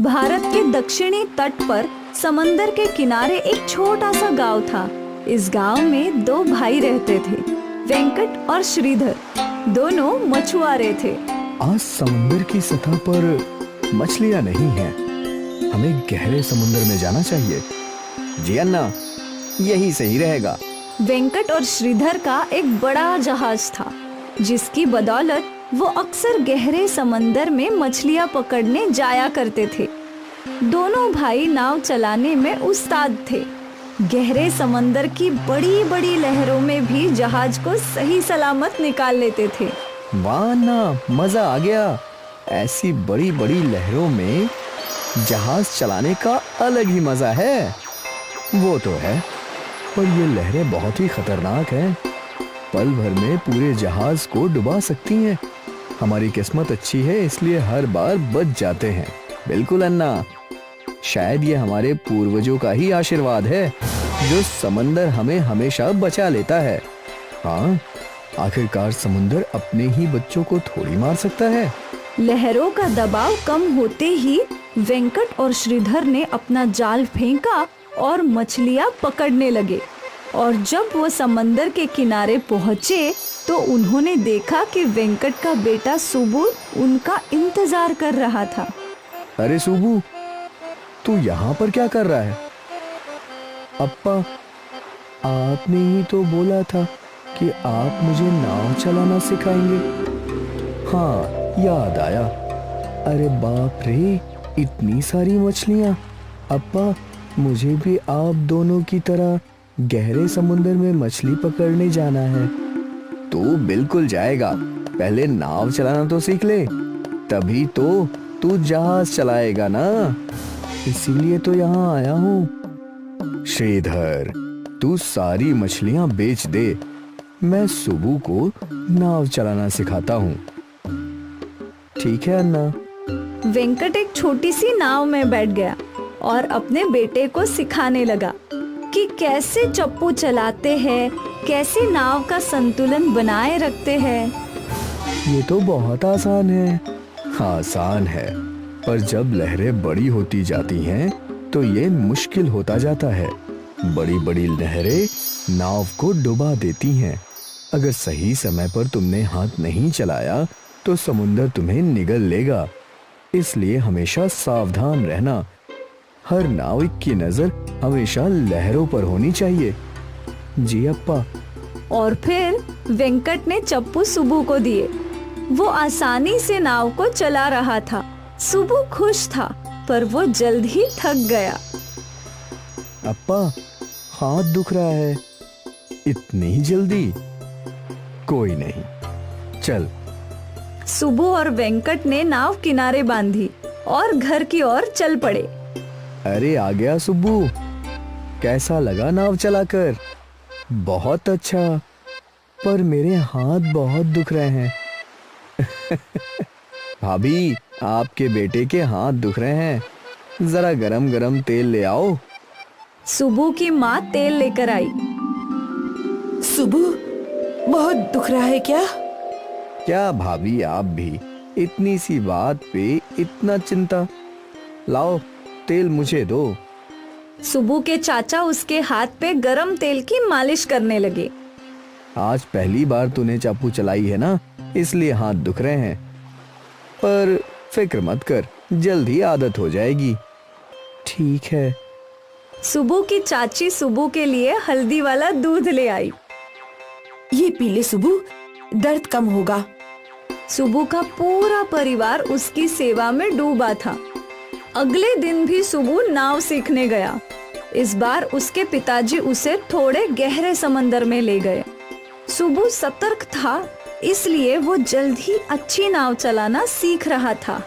भारत के दक्षिणी तट पर समंदर के किनारे एक छोटा सा गांव था। इस गांव में दो भाई रहते थे, वेंकट और श्रीधर। दोनों मछुआरे थे। आज समंदर की सतह पर मछलियां नहीं हैं। हमें गहरे समुद्र में जाना चाहिए। जी अन्ना, यही सही रहेगा। वेंकट और श्रीधर का एक बड़ा जहाज था, जिसकी बदौलत वो अक्सर गहरे समंदर में मछलियां पकड़ने जाया करते थे। दोनों भाई नाव चलाने में उस्ताद थे। गहरे समंदर की बड़ी बड़ी लहरों में भी जहाज को सही सलामत निकाल लेते थे। वाह अन्ना, मजा आ गया। ऐसी बड़ी बड़ी लहरों में जहाज चलाने का अलग ही मजा है। वो तो है, पर ये लहरें बहुत ही खतरनाक हैं। पल भर में पूरे जहाज को डुबा सकती हैं। हमारी किस्मत अच्छी है, इसलिए हर बार बच जाते हैं। बिल्कुल अन्ना, शायद ये हमारे पूर्वजों का ही आशीर्वाद है, जो समंदर हमें हमेशा बचा लेता है। हाँ, आखिरकार समुंदर अपने ही बच्चों को थोड़ी मार सकता है। लहरों का दबाव कम होते ही वेंकट और श्रीधर ने अपना जाल फेंका और मछलियां पकड़ने लगे। और जब वो समंदर के किनारे पहुंचे तो उन्होंने देखा कि वेंकट का बेटा सुबू उनका इंतजार कर रहा था। अरे सुबू, तू यहाँ पर क्या कर रहा है? अप्पा, आपने ही तो बोला था कि आप मुझे नाव चलाना सिखाएंगे। हाँ, याद आया। अरे बाप रे, इतनी सारी मछलियाँ। अप्पा, मुझे भी आप दोनों की तरह गहरे समुद्र में मछली पकड़ने जाना है। तू बिल्कुल जाएगा। पहले नाव चलाना तो सीख ले, तभी तो तू जहाज चलाएगा ना। इसीलिए तो यहाँ आया हूँ। श्रीधर, तू सारी मछलियाँ बेच दे। मैं सुबू को नाव चलाना सिखाता हूँ। ठीक है अन्ना। वेंकट एक छोटी सी नाव में बैठ गया और अपने बेटे को सिखाने लगा कि कैसे चप्पू चलाते हैं, कैसे नाव का संतुलन बनाए रखते हैं। ये तो बहुत आसान है। आसान है, पर जब लहरें बड़ी होती जाती हैं तो ये मुश्किल होता जाता है। बड़ी बड़ी लहरें नाव को डुबा देती हैं। अगर सही समय पर तुमने हाथ नहीं चलाया तो समुंदर तुम्हें निगल लेगा। इसलिए हमेशा सावधान रहना। हर नाविक की नजर हमेशा लहरों पर होनी चाहिए। जी अप्पा। और फिर वेंकट ने चप्पू सुबू को दिए। वो आसानी से नाव को चला रहा था। सुबू खुश था, पर वो जल्द ही थक गया। अप्पा, हाथ दुख रहा है। इतनी जल्दी? कोई नहीं, चल। सुबू और वेंकट ने नाव किनारे बांधी और घर की ओर चल पड़े। अरे आ गया सुब्बू। कैसा लगा नाव चलाकर? बहुत अच्छा, पर मेरे हाथ बहुत दुख रहे हैं। भाभी, आपके बेटे के हाथ दुख रहे हैं। जरा गरम गरम तेल ले आओ। सुबू की माँ तेल लेकर आई। सुबू, बहुत दुख रहा है क्या? क्या भाभी, आप भी इतनी सी बात पे इतना चिंता? लाओ, तेल मुझे दो। सुबू के चाचा उसके हाथ पे गरम तेल की मालिश करने लगे। आज पहली बार तूने चाकू चलाई है ना, इसलिए हाथ दुख रहे हैं। पर फिक्र मत कर, जल्द ही आदत हो जाएगी। ठीक है। सुबू की चाची सुबू के लिए हल्दी वाला दूध ले आई। ये पी ले सुबू, दर्द कम होगा। सुबू का पूरा परिवार उसकी सेवा में डूबा था। अगले दिन भी सुबू नाव सीखने गया। इस बार उसके पिताजी उसे थोड़े गहरे समंदर में ले गए। सुबू सतर्क था, इसलिए वो जल्द ही अच्छी नाव चलाना सीख रहा था।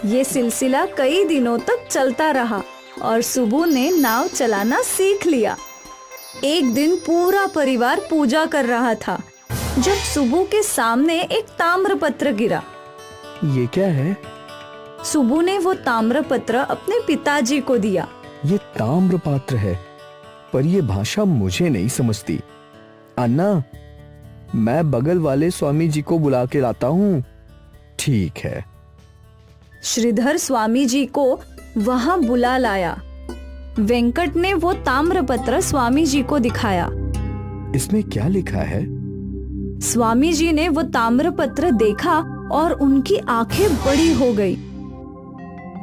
ये सिलसिला कई दिनों तक चलता रहा और सुबू ने नाव चलाना सीख लिया। एक दिन पूरा परिवार पूजा कर रहा था जब सुबू के सामने एक ताम्रपत्र गिरा। ये क्या है? सुबू ने वो ताम्रपत्र अपने पिताजी को दिया। ये ताम्रपात्र है, पर ये भाषा मुझे नहीं समझती। अन्ना, मैं बगल वाले स्वामी जी को बुला के लाता हूँ। ठीक है। श्रीधर स्वामी जी को वहां बुला लाया। वेंकट ने वो ताम्रपत्र स्वामी जी को दिखाया। इसमें क्या लिखा है? स्वामी जी ने वो ताम्रपत्र देखा और उनकी आंखें बड़ी हो गई।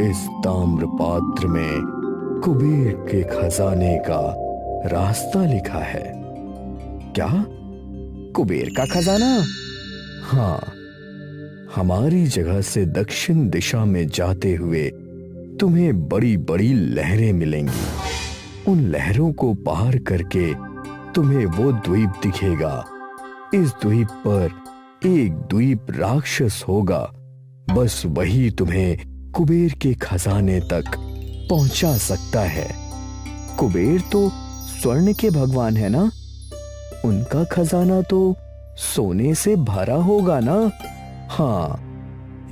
इस ताम्रपात्र में कुबेर के खजाने का रास्ता लिखा है। क्या? कुबेर का खजाना? हाँ, हमारी जगह से दक्षिण दिशा में जाते हुए तुम्हें बड़ी बड़ी लहरें मिलेंगी। उन लहरों को पार करके तुम्हें वो द्वीप दिखेगा। इस द्वीप पर एक द्वीप राक्षस होगा, बस वही तुम्हें कुबेर के खजाने तक पहुंचा सकता है। कुबेर तो स्वर्ण के भगवान है ना, उनका खजाना तो सोने से भरा होगा ना। हाँ,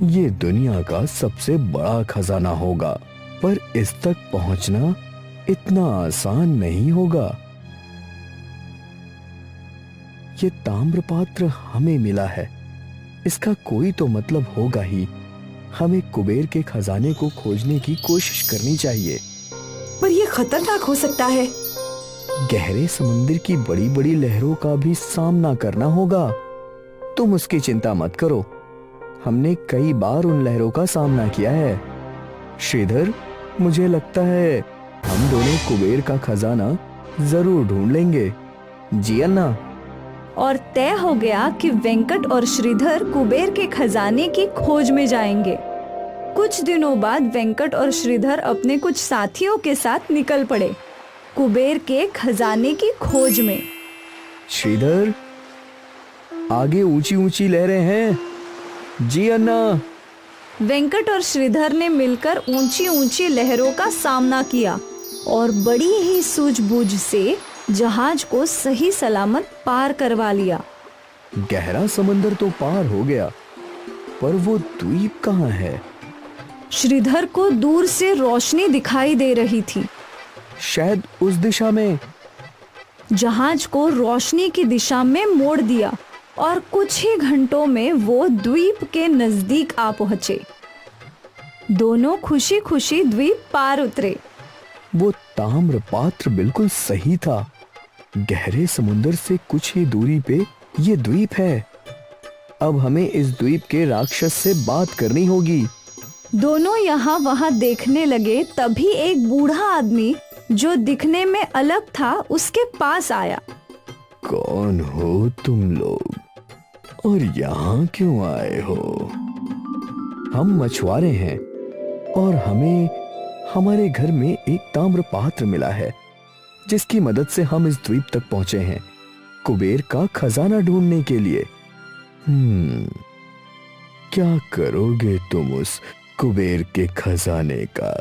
ये दुनिया का सबसे बड़ा खजाना होगा, पर इस तक पहुंचना इतना आसान नहीं होगा। ये ताम्रपात्र हमें मिला है, इसका कोई तो मतलब होगा ही। हमें कुबेर के खजाने को खोजने की कोशिश करनी चाहिए। पर यह खतरनाक हो सकता है। गहरे समुद्र की बड़ी बड़ी लहरों का भी सामना करना होगा। तुम उसकी चिंता मत करो, हमने कई बार उन लहरों का सामना किया है। श्रीधर, मुझे लगता है हम दोनों कुबेर का खजाना जरूर ढूंढ लेंगे। जी अन्ना। और तय हो गया कि वेंकट और श्रीधर कुबेर के खजाने की खोज में जाएंगे। कुछ दिनों बाद वेंकट और श्रीधर अपने कुछ साथियों के साथ निकल पड़े कुबेर के खजाने की खोज में। श्रीधर, आगे ऊंची ऊंची लहरें हैं। जी अन्ना। वेंकट और श्रीधर ने मिलकर ऊंची ऊंची लहरों का सामना किया और बड़ी ही सूझबूझ से जहाज को सही सलामत पार करवा लिया। गहरा समंदर तो पार हो गया, पर वो द्वीप कहाँ है? श्रीधर को दूर से रोशनी दिखाई दे रही थी। शायद उस दिशा में। जहाज को रोशनी की दिशा में मोड़ दिया और कुछ ही घंटों में वो द्वीप के नजदीक आ पहुंचे। दोनों खुशी खुशी द्वीप पार उतरे। वो ताम्रपात्र बिल्कुल सही था। गहरे समुद्र से कुछ ही दूरी पे ये द्वीप है। अब हमें इस द्वीप के राक्षस से बात करनी होगी। दोनों यहाँ वहाँ देखने लगे, तभी एक बूढ़ा आदमी जो दिखने में अलग था उसके पास आया। कौन हो तुम लोग और यहाँ क्यों आए हो? हम मछुआरे हैं और हमें हमारे घर में एक ताम्रपात्र मिला है, जिसकी मदद से हम इस द्वीप तक पहुंचे हैं कुबेर का खजाना ढूंढने के लिए। क्या करोगे तुम उस कुबेर के खजाने का?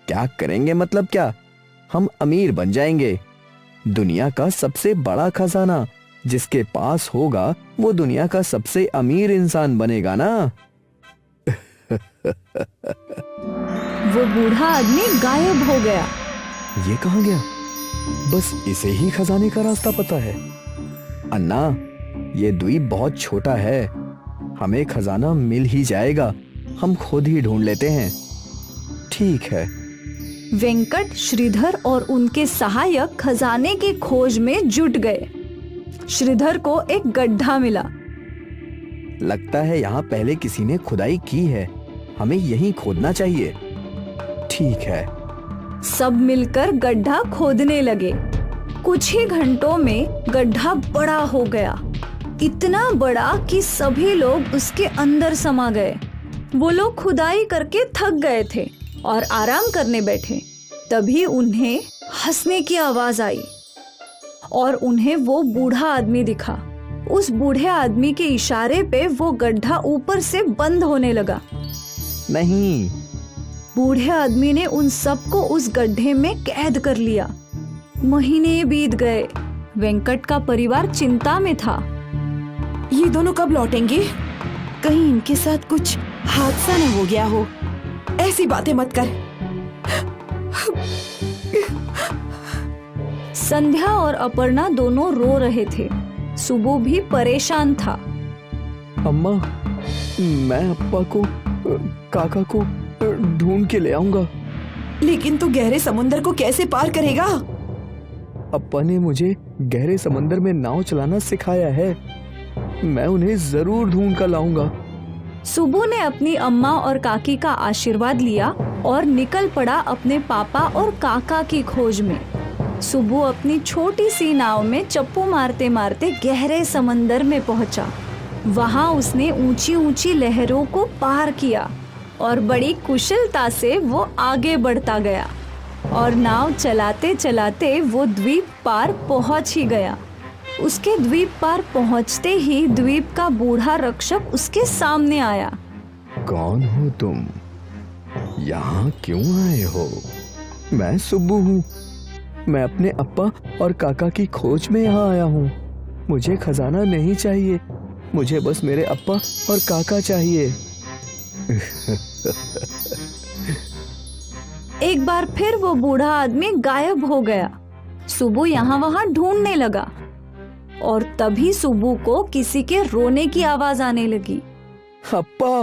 क्या करेंगे मतलब क्या? हम अमीर बन जाएंगे। दुनिया का सबसे बड़ा खजाना जिसके पास होगा वो दुनिया का सबसे अमीर इंसान बनेगा ना। वो बूढ़ा आदमी गायब हो गया। ये कहाँ गया? बस इसे ही खजाने का रास्ता पता है। अन्ना, ये द्वीप बहुत छोटा है, हमें खजाना मिल ही जाएगा। हम खुद ही ढूंढ लेते हैं। ठीक है। वेंकट, श्रीधर और उनके सहायक खजाने की खोज में जुट गए। श्रीधर को एक गड्ढा मिला। लगता है यहाँ पहले किसी ने खुदाई की है, हमें यहीं खोदना चाहिए। ठीक है। सब मिलकर गड्ढा खोदने लगे। कुछ ही घंटों में गड्ढा बड़ा हो गया, इतना बड़ा कि सभी लोग उसके अंदर समा गए। वो लोग खुदाई करके थक गए थे और आराम करने बैठे। तभी उन्हें हंसने की आवाज आई और उन्हें वो बूढ़ा आदमी दिखा। उस बूढ़े आदमी के इशारे पे वो गड्ढा ऊपर से बंद होने लगा। नहीं। बूढ़े आदमी ने उन सबको उस गड्ढे में कैद कर लिया। महीने बीत गए। वेंकट का परिवार चिंता में था। ये दोनों कब लौटेंगे? कहीं इनके साथ कुछ हादसा न हो गया हो। ऐसी बातें मत कर। संध्या और अपर्णा दोनों रो रहे थे। सुबु भी परेशान था। अम्मा, मैं अप्पा को, काका को ढूंढ के ले आऊंगा। लेकिन तू गहरे समुंदर को कैसे पार करेगा? अप्पा ने मुझे गहरे समंदर में नाव चलाना सिखाया है। मैं उन्हें जरूर ढूंढ कर लाऊंगा। सुबू ने अपनी अम्मा और काकी का आशीर्वाद लिया और निकल पड़ा अपने पापा और काका की खोज में। सुबू अपनी छोटी सी नाव में चप्पू मारते मारते गहरे समंदर में पहुंचा। वहां उसने ऊंची ऊंची लहरों को पार किया और बड़ी कुशलता से वो आगे बढ़ता गया और नाव चलाते चलाते वो द्वीप पार पहुंच ही गया। उसके द्वीप पार पहुंचते ही द्वीप का बूढ़ा रक्षक उसके सामने आया। कौन हो तुम? यहाँ क्यों आए हो? मैं सुब्बू हूँ। मैं अपने अप्पा और काका की खोज में यहाँ आया हूँ। मुझे खजाना नहीं चाहिए, मुझे बस मेरे अप्पा और काका चाहिए। एक बार फिर वो बूढ़ा आदमी गायब हो गया। सुबू यहाँ वहाँ ढूंढने लगा और तभी सुबू को किसी के रोने की आवाज आने लगी। अप्पा,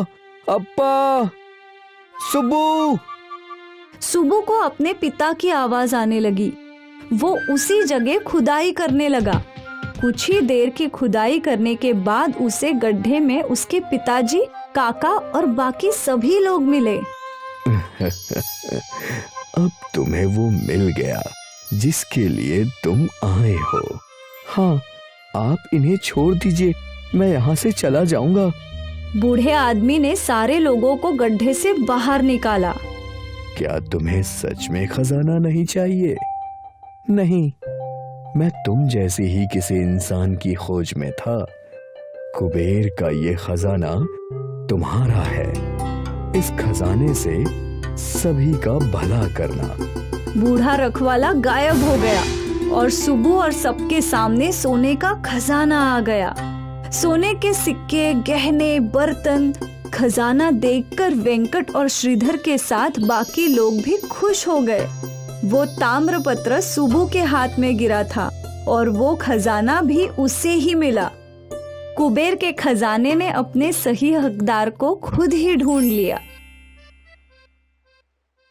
अप्पा, सुब्बू। सुबू को अपने पिता की आवाज आने लगी। वो उसी जगह खुदाई करने लगा। कुछ ही देर की खुदाई करने के बाद उसे गड्ढे में उसके पिताजी, काका और बाकी सभी लोग मिले। अब तुम्हें वो मिल गया जिसके लिए तुम आए हो। हाँ, आप इन्हें छोड़ दीजिए, मैं यहाँ से चला जाऊंगा। बूढ़े आदमी ने सारे लोगों को गड्ढे से बाहर निकाला। क्या तुम्हें सच में खजाना नहीं चाहिए? नहीं, मैं तुम जैसी ही किसी इंसान की खोज में था। कुबेर का ये खजाना तुम्हारा है। इस खजाने से सभी का भला करना। बूढ़ा रखवाला गायब हो गया और सुबू और सबके सामने सोने का खजाना आ गया। सोने के सिक्के, गहने, बर्तन। खजाना देखकर वेंकट और श्रीधर के साथ बाकी लोग भी खुश हो गए। वो ताम्रपत्र सुबू के हाथ में गिरा था और वो खजाना भी उसे ही मिला। कुबेर के खजाने ने अपने सही हकदार को खुद ही ढूंढ लिया।